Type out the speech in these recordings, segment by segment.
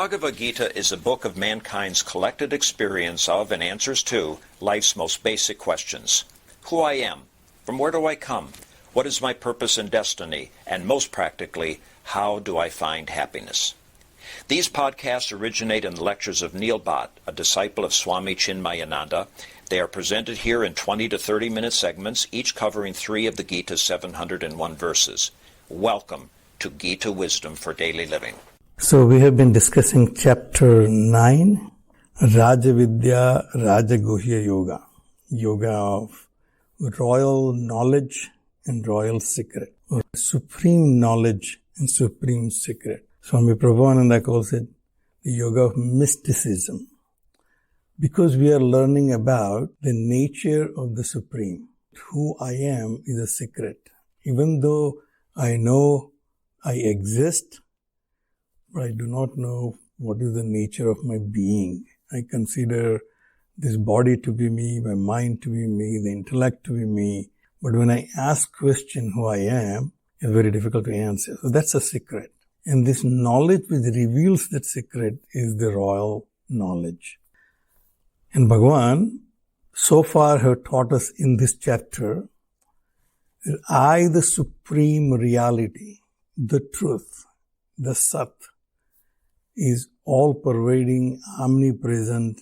Bhagavad Gita is a book of mankind's collected experience of and answers to life's most basic questions. Who I am, from where do I come, what is my purpose and destiny, and most practically, how do I find happiness? These podcasts originate in the lectures of Neil Bhatt, a disciple of Swami Chinmayananda. They are presented here in 20 to 30-minute segments, each covering 3 of the Gita's 701 verses. Welcome to Gita Wisdom for Daily Living. So we have been discussing chapter 9, Rajavidya Rajaguhya Yoga, yoga of royal knowledge and royal secret, or supreme knowledge and supreme secret. Swami Prabhupada calls it the yoga of mysticism, because we are learning about the nature of the supreme. Who I am is a secret. Even though I know I exist, but I do not know what is the nature of my being. I consider this body to be me, my mind to be me, the intellect to be me. But when I ask question who I am, it's very difficult to answer. So that's a secret. And this knowledge which reveals that secret is the royal knowledge. And Bhagavan so far have taught us in this chapter that I, the supreme reality, the truth, the Sat, is all-pervading, omnipresent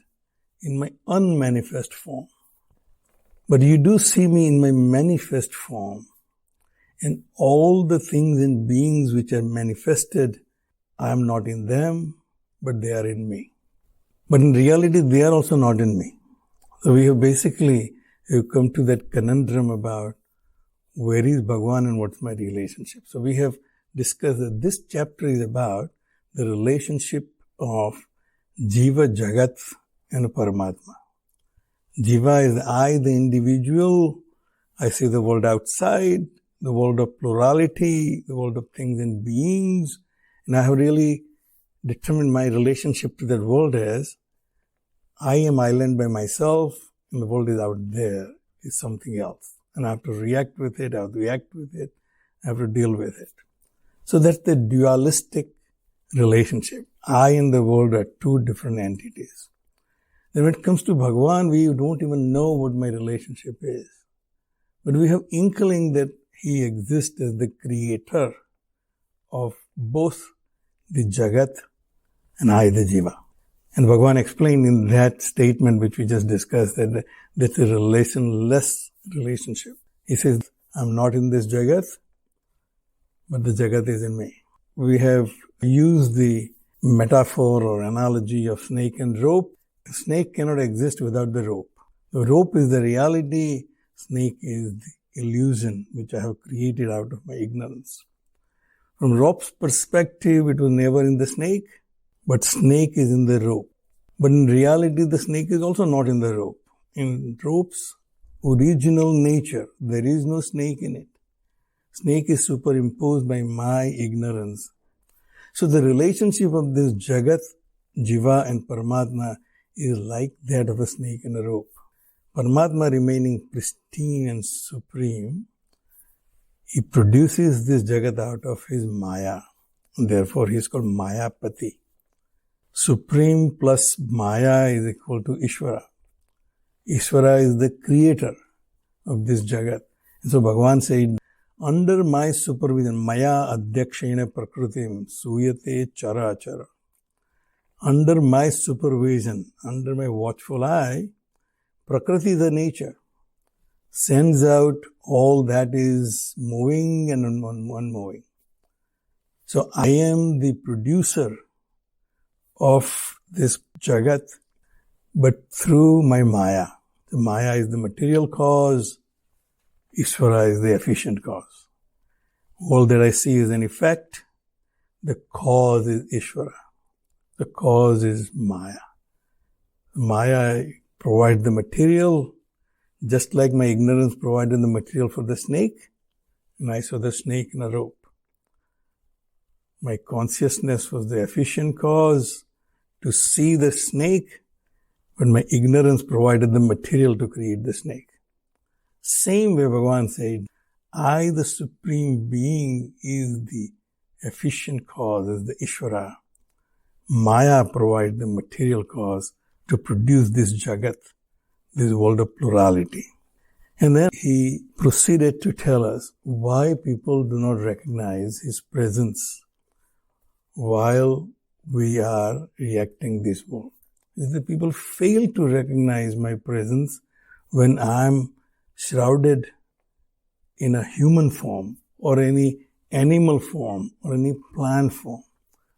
in my unmanifest form. But you do see me in my manifest form. And all the things and beings which are manifested, I am not in them, but they are in me. But in reality, they are also not in me. So we have basically come to that conundrum about where is Bhagavan and what's my relationship. So we have discussed that this chapter is about the relationship of Jiva Jagat and Paramatma. Jiva is I, the individual. I see the world outside, the world of plurality, the world of things and beings. And I have really determined my relationship to that world as I am island by myself and the world is out there, is something else. And I have to react with it, I have to act with it, I have to deal with it. So that's the dualistic relationship. I and the world are two different entities. Then when it comes to Bhagavan, we don't even know what my relationship is. But we have inkling that he exists as the creator of both the Jagat and I, the Jiva. And Bhagavan explained in that statement which we just discussed that that's a relationless relationship. He says, I'm not in this Jagat, but the Jagat is in me. We have used the metaphor or analogy of snake and rope. A snake cannot exist without the rope. The rope is the reality, snake is the illusion which I have created out of my ignorance. From rope's perspective, it was never in the snake, but snake is in the rope. But in reality, the snake is also not in the rope. In rope's original nature, there is no snake in it. Snake is superimposed by my ignorance. So the relationship of this Jagat, Jiva and Paramatma is like that of a snake and a rope. Paramatma remaining pristine and supreme, he produces this Jagat out of his Maya. Therefore, he is called Mayapati. Supreme plus Maya is equal to Ishvara. Ishvara is the creator of this Jagat. And so Bhagavan said, under my supervision, Maya Adhyakshena Prakritim Suyate Chara Achara. Under my supervision, under my watchful eye, Prakriti, the nature, sends out all that is moving and unmoving. So I am the producer of this Jagat, but through my Maya. The Maya is the material cause, Ishvara is the efficient cause. All that I see is an effect, the cause is Ishvara. The cause is Maya. Maya provides the material, just like my ignorance provided the material for the snake, and I saw the snake in a rope. My consciousness was the efficient cause to see the snake, but my ignorance provided the material to create the snake. Same way Bhagavan said, I, the Supreme Being, is the efficient cause, is the Ishvara. Maya provides the material cause to produce this Jagat, this world of plurality. And then he proceeded to tell us why people do not recognize his presence while we are reacting this world. Is that people fail to recognize my presence when I'm shrouded in a human form or any animal form or any plant form.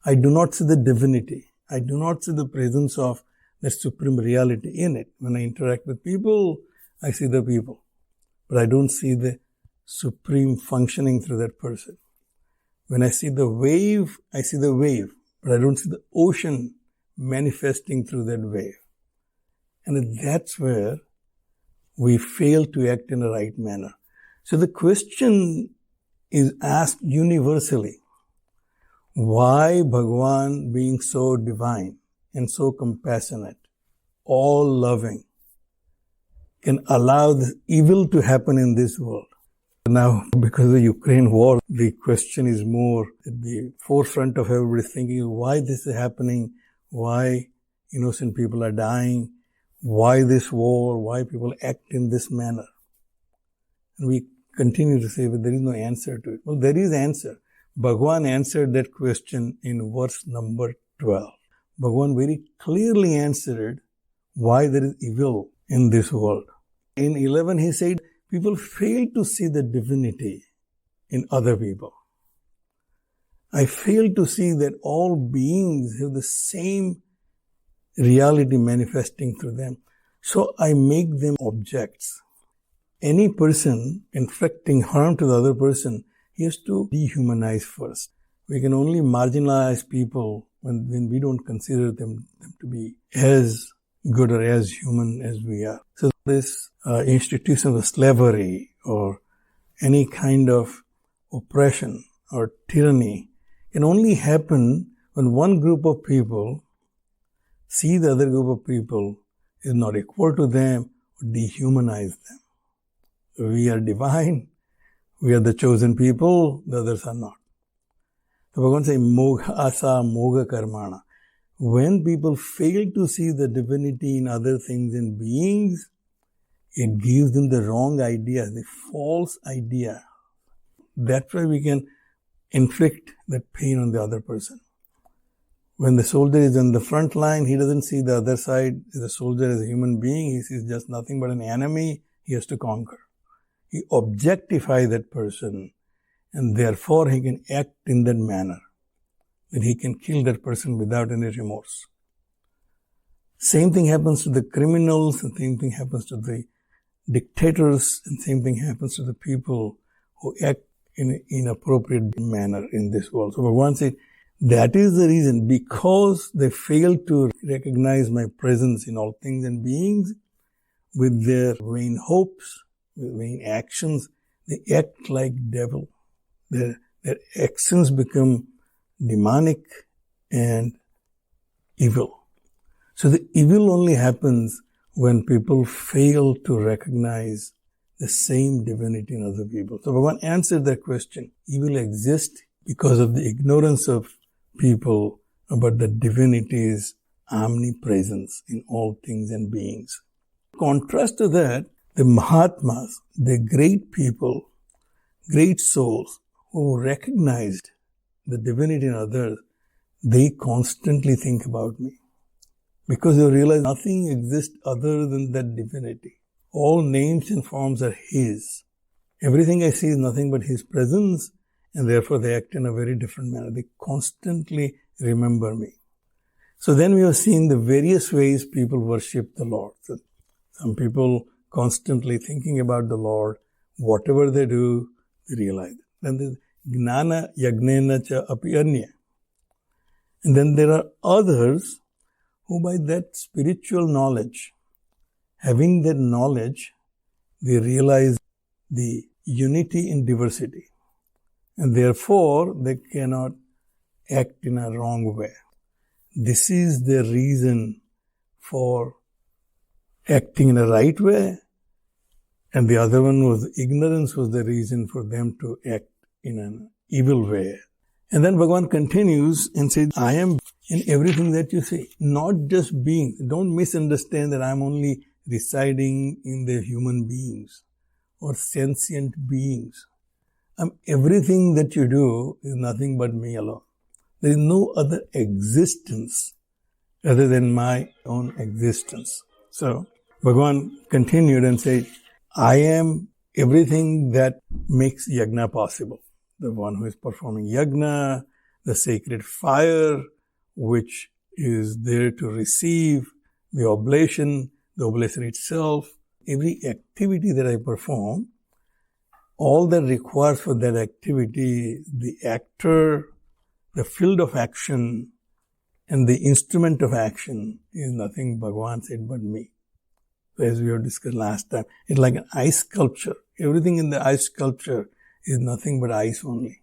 I do not see the divinity. I do not see the presence of the supreme reality in it. When I interact with people, I see the people. But I don't see the supreme functioning through that person. When I see the wave, I see the wave. But I don't see the ocean manifesting through that wave. And that's where we fail to act in the right manner. So the question is asked universally. Why Bhagavan, being so divine and so compassionate, all loving, can allow this evil to happen in this world? Now, because of the Ukraine war, the question is more at the forefront of everybody's thinking, why this is happening, why innocent people are dying, why this war, why people act in this manner. And we continue to say, but there is no answer to it. Well, there is answer. Bhagavan answered that question in verse number 12. Bhagavan very clearly answered why there is evil in this world. In 11, he said, people fail to see the divinity in other people. I fail to see that all beings have the same reality manifesting through them. So I make them objects. Any person inflicting harm to the other person, he has to dehumanize first. We can only marginalize people when we don't consider them to be as good or as human as we are. So this institution of slavery or any kind of oppression or tyranny can only happen when one group of people see the other group of people is not equal to them or dehumanize them. We are divine, we are the chosen people, the others are not. So Bhagavan says, Mogha asa moga karmana. When people fail to see the divinity in other things and beings, it gives them the wrong idea, the false idea. That's why we can inflict that pain on the other person. When the soldier is on the front line, he doesn't see the other side. The soldier as a human being, he sees just nothing but an enemy he has to conquer. He objectifies that person, and therefore he can act in that manner, that he can kill that person without any remorse. Same thing happens to the criminals, and same thing happens to the dictators, and same thing happens to the people who act in an inappropriate manner in this world. So Bhagavan said, that is the reason, because they fail to recognize my presence in all things and beings, with their vain hopes, with vain actions, they act like devil. Their actions become demonic and evil. So the evil only happens when people fail to recognize the same divinity in other people. So Bhagavan answered that question. Evil exists because of the ignorance of people about the divinity's omnipresence in all things and beings. In contrast to that, the Mahatmas, the great people, great souls who recognized the divinity in others, they constantly think about me. Because they realize nothing exists other than that divinity. All names and forms are His. Everything I see is nothing but His presence, and therefore they act in a very different manner. They constantly remember me. So then we have seen the various ways people worship the Lord. So some people constantly thinking about the Lord, whatever they do, they realize it. Then there's Gnana Yagnena Cha Api Anya. And then there are others who by that spiritual knowledge, having that knowledge, they realize the unity in diversity. And therefore, they cannot act in a wrong way. This is the reason for acting in a right way, and the other one was ignorance was the reason for them to act in an evil way. And then Bhagavan continues and says, I am in everything that you see. Not just beings. Don't misunderstand that I'm only residing in the human beings or sentient beings. Everything that you do is nothing but me alone. There is no other existence other than my own existence. So, Bhagavan continued and said, I am everything that makes yajna possible. The one who is performing yajna, the sacred fire, which is there to receive the oblation itself, every activity that I perform, all that requires for that activity, the actor, the field of action, and the instrument of action is nothing, Bhagavan said, but me. As we have discussed last time, it's like an ice sculpture. Everything in the ice sculpture is nothing but ice only.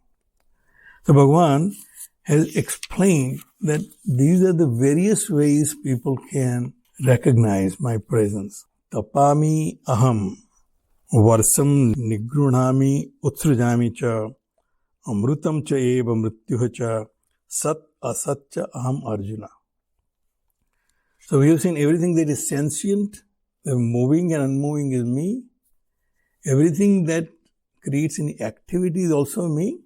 So Bhagavan has explained that these are the various ways people can recognize my presence. Tapami aham, varsam nigrunami utsrujami cha, amrutam cha eva mrityuha cha, sat asat cha aham Arjuna. So we have seen everything that is sentient, the moving and unmoving is me. Everything that creates any activity is also me.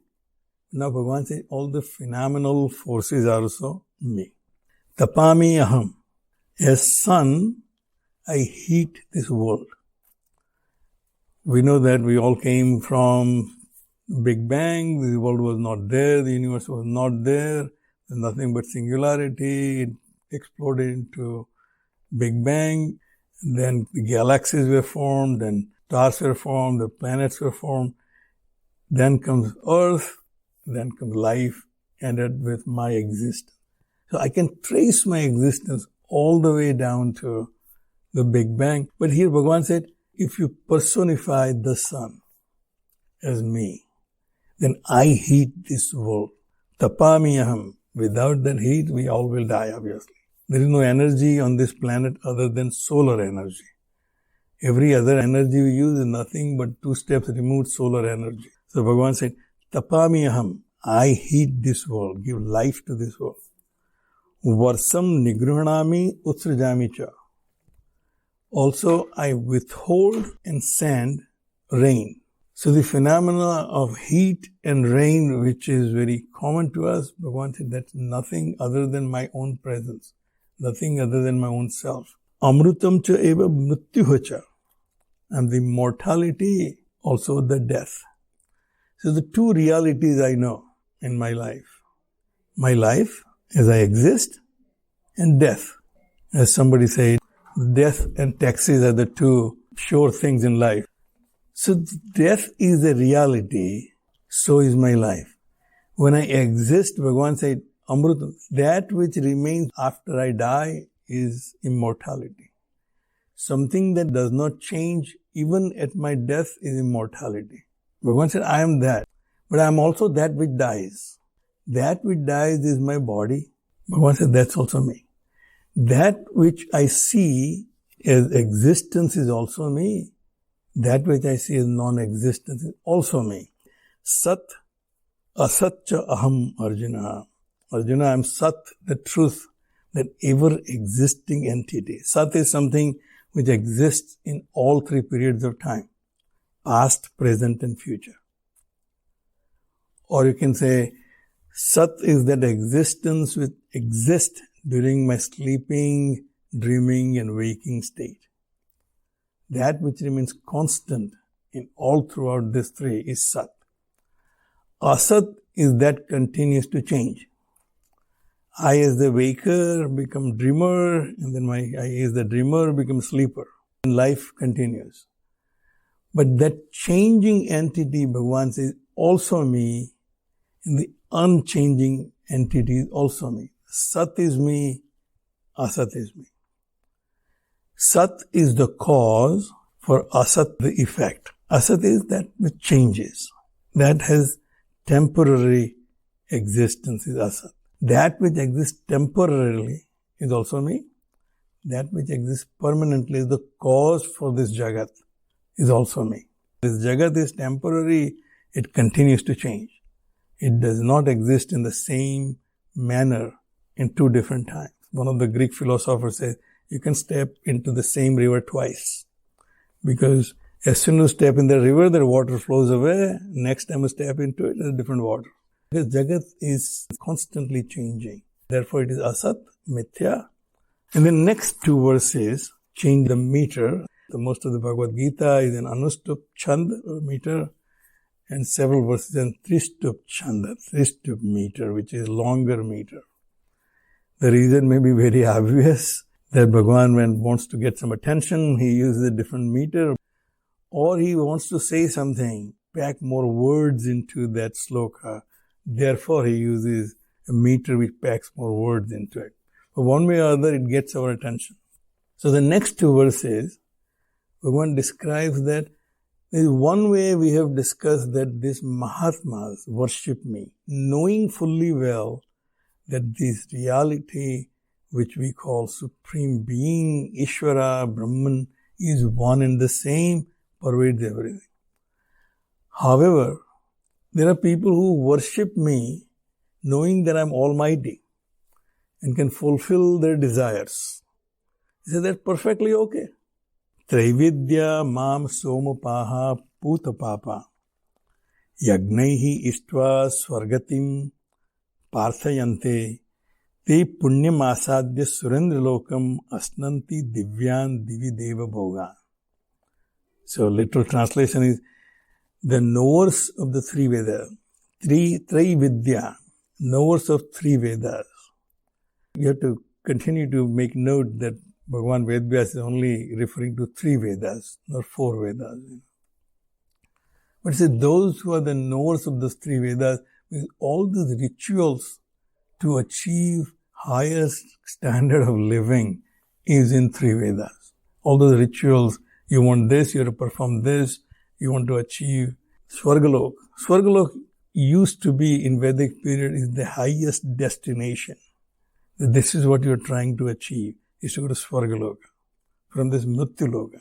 Now Bhagavan says all the phenomenal forces are also me. Tapami aham. As sun, I heat this world. We know that we all came from Big Bang. The world was not there. The universe was not there. There's nothing but singularity. It exploded into Big Bang. Then the galaxies were formed, then stars were formed, the planets were formed. Then comes Earth, then comes life, ended with my existence. So I can trace my existence all the way down to the Big Bang. But here Bhagavan said, if you personify the sun as me, then I heat this world. Tapami aham. Without that heat, we all will die, obviously. There is no energy on this planet other than solar energy. Every other energy we use is nothing but 2 steps removed solar energy. So Bhagavan said, Tapami aham, I heat this world, give life to this world. Varsam nigruhanami utsrajami cha. Also, I withhold and send rain. So the phenomena of heat and rain, which is very common to us, Bhagavan said that's nothing other than my own presence. Nothing other than my own self. Amrutam cha eva mrityuha cha. And the mortality, also the death. So the 2 realities I know in my life. My life as I exist and death. As somebody said, death and taxes are the 2 sure things in life. So death is a reality, so is my life. When I exist, Bhagavan said, Amrutam, that which remains after I die is immortality. Something that does not change even at my death is immortality. Bhagavan said, I am that, but I am also that which dies. That which dies is my body. Bhagavan said, that's also me. That which I see as existence is also me. That which I see as non-existence is also me. Sat asatcha aham Arjuna. Arjuna, I am Sat, the truth, that ever-existing entity. Sat is something which exists in all 3 periods of time. Past, present and future. Or you can say, Sat is that existence which exists during my sleeping, dreaming and waking state. That which remains constant in all throughout these 3 is Sat. Asat is that continues to change. I as the waker become dreamer, and then I as the dreamer become sleeper. And life continues. But that changing entity, Bhagavan says, also me, and the unchanging entity is also me. Sat is me, Asat is me. Sat is the cause, for Asat the effect. Asat is that which changes. That has temporary existence is Asat. That which exists temporarily is also me. That which exists permanently is the cause for this Jagat is also me. This Jagat is temporary, it continues to change. It does not exist in the same manner in two different times. One of the Greek philosophers says, you can step into the same river twice. Because as soon as you step in the river, the water flows away. Next time you step into it, there's different water. Because Jagat is constantly changing. Therefore, it is asat, mithya. And the next two verses change the meter. The most of the Bhagavad Gita is in anustup chand meter, and several verses in tristup chanda, tristup meter, which is longer meter. The reason may be very obvious, that Bhagavan, when wants to get some attention, he uses a different meter, or he wants to say something, pack more words into that sloka. Therefore, he uses a meter which packs more words into it. But one way or other, it gets our attention. So the next two verses, Bhagavan describes that there is one way we have discussed that these Mahatmas worship me, knowing fully well that this reality which we call Supreme Being, Ishvara, Brahman, is one and the same, pervades everything. However, there are people who worship me knowing that I'm almighty and can fulfill their desires. He said, that's perfectly okay. Traividya mam somapaha putapapa yagnaihi ištva swargatim parthayante te punyam asadya surendralokam asnanti divyan divi deva bhoga. So literal translation is the knowers of the three Vedas, Traividya, knowers of three Vedas. You have to continue to make note that Bhagavan Vedvyas is only referring to three Vedas, not four Vedas. But it says those who are the knowers of those three Vedas, with all these rituals to achieve highest standard of living is in three Vedas. All those rituals, you want this, you have to perform this, you want to achieve Swargalok. Swargalok used to be in Vedic period is the highest destination. This is what you are trying to achieve, is to go to Swargaloka, from this Mrityuloka.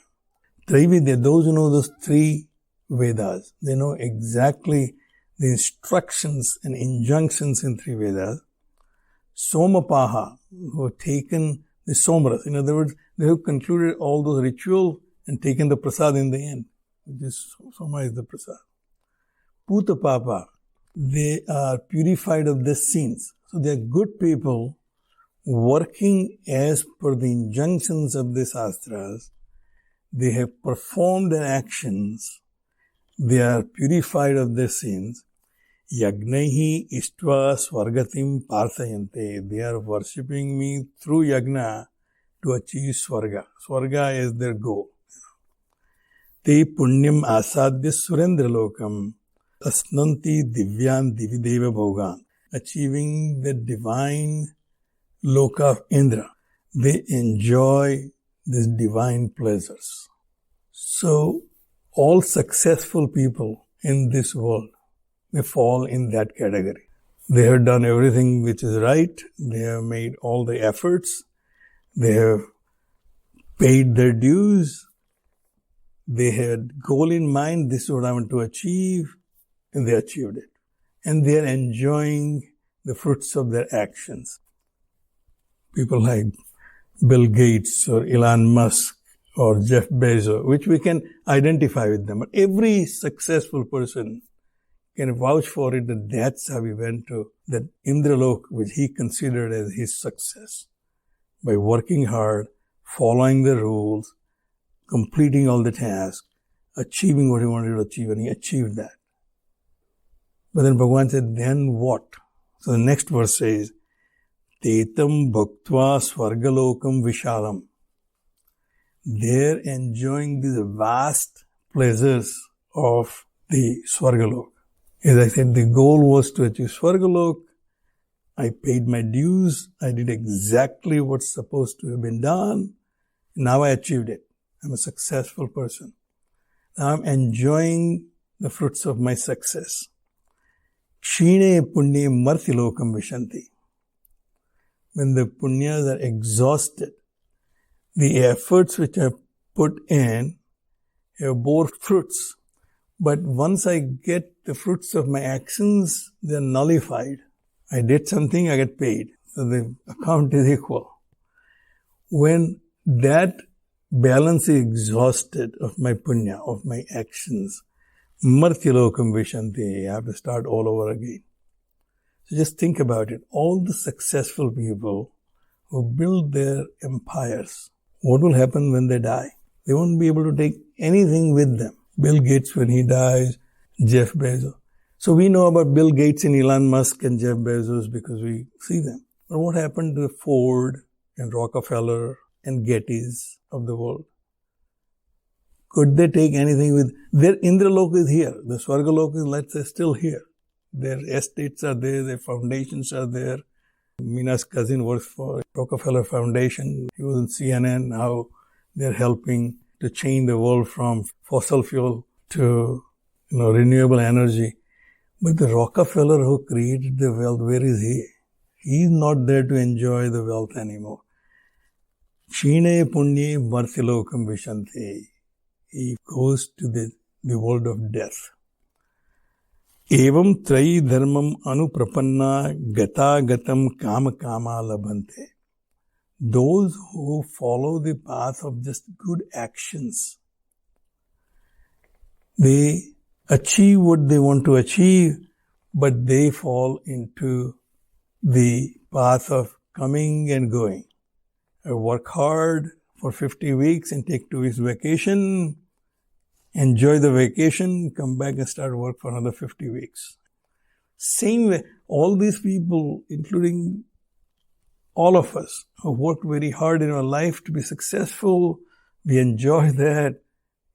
Traividya, those who know those three Vedas, they know exactly the instructions and injunctions in three Vedas. Somapaha, who have taken the somras. In other words, they have concluded all those rituals and taken the prasad in the end. This soma is the prasad. Putapapa, they are purified of their sins. So they are good people working as per the injunctions of the Shastras. They have performed their actions. They are purified of their sins. Yagnaihi ištva swargatim parthayante. They are worshipping me through yagna to achieve swarga. Swarga is their goal. Te punyam asadya surendralokam asnanti divyan divideva bhogan. Achieving the divine loka of Indra. They enjoy these divine pleasures. So, all successful people in this world, they fall in that category. They have done everything which is right. They have made all the efforts. They have paid their dues. They had goal in mind. This is what I want to achieve. And they achieved it. And they are enjoying the fruits of their actions. People like Bill Gates or Elon Musk or Jeff Bezos, which we can identify with them. But every successful person can vouch for it that that's how he went to that Indralok, which he considered as his success. By working hard, following the rules, completing all the tasks, achieving what he wanted to achieve, and he achieved that. But then Bhagavan said, then what? So the next verse says, Tetam bhaktva swargalokam vishalam. They're enjoying these vast pleasures of the Swargalok. As I said, the goal was to achieve Swargalok. I paid my dues. I did exactly what's supposed to have been done. Now I achieved it. I'm a successful person. Now I'm enjoying the fruits of my success. Kshine punye martilokam vishanti. When the punyas are exhausted, the efforts which I put in have bore fruits. But once I get the fruits of my actions, they are nullified. I did something, I get paid. So the account is equal. When that balance is exhausted of my punya, of my actions, martilokam vishanti, I have to start all over again. So just think about it. All the successful people who build their empires, what will happen when they die? They won't be able to take anything with them. Bill Gates, when he dies, Jeff Bezos. So we know about Bill Gates and Elon Musk and Jeff Bezos because we see them. But what happened to Ford and Rockefeller and Gettys of the world? Could they take anything with? Their Indralok is here. The Swargalok is, let's say, still here. Their estates are there. Their foundations are there. Mina's cousin works for Rockefeller Foundation. He was in CNN. Now they're helping to change the world from fossil fuel to renewable energy. But the Rockefeller who created the wealth, where is he? He's not there to enjoy the wealth anymore. Shine punye martilokam vishanti. He goes to the world of death. Evam trayi dharmam anuprapanna gata gatam kama kama labhante. Those who follow the path of just good actions, they achieve what they want to achieve, but they fall into the path of coming and going. I work hard for 50 weeks and take 2 weeks vacation, enjoy the vacation, come back and start work for another 50 weeks. Same way, all these people, including all of us, who worked very hard in our life to be successful, we enjoy that.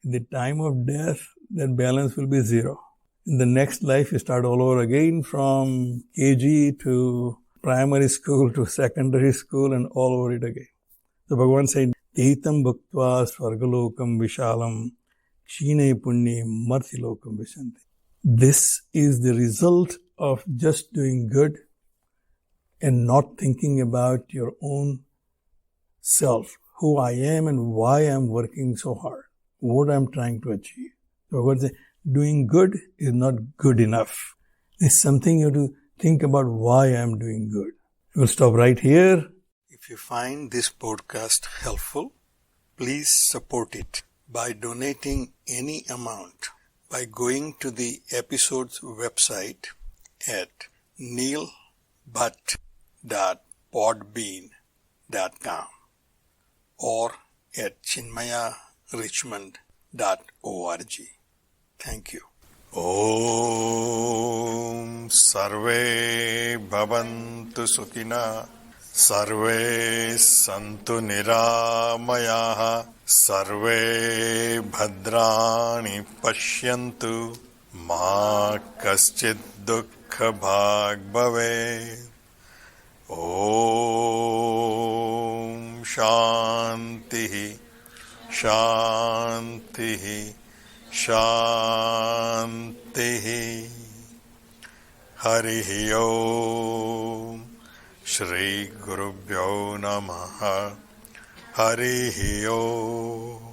In the time of death, that balance will be zero. In the next life, you start all over again from KG to primary school to secondary school and all over it again. So Bhagavan said, Tehitam bhaktva swargalokam vishalam kshine punye martilokam vishanti. This is the result of just doing good and not thinking about your own self, who I am and why I'm working so hard, what I'm trying to achieve. So Bhagavan said, doing good is not good enough. It's something you have to think about why I'm doing good. We'll stop right here. If you find this podcast helpful, please support it by donating any amount by going to the episode's website at neilbhatt.podbean.com or at chinmayarichmond.org. Thank you. Om Sarve Bhavantu Sukhina Sarve Santu Niramayaha Sarve Bhadrani Pashyantu Ma Kaschid Dukkha Bhag Bhave. Om Shantihi Shantihi Shantihi. Harihi Om. Shri Gurubhyo Namaha. Harihi Om.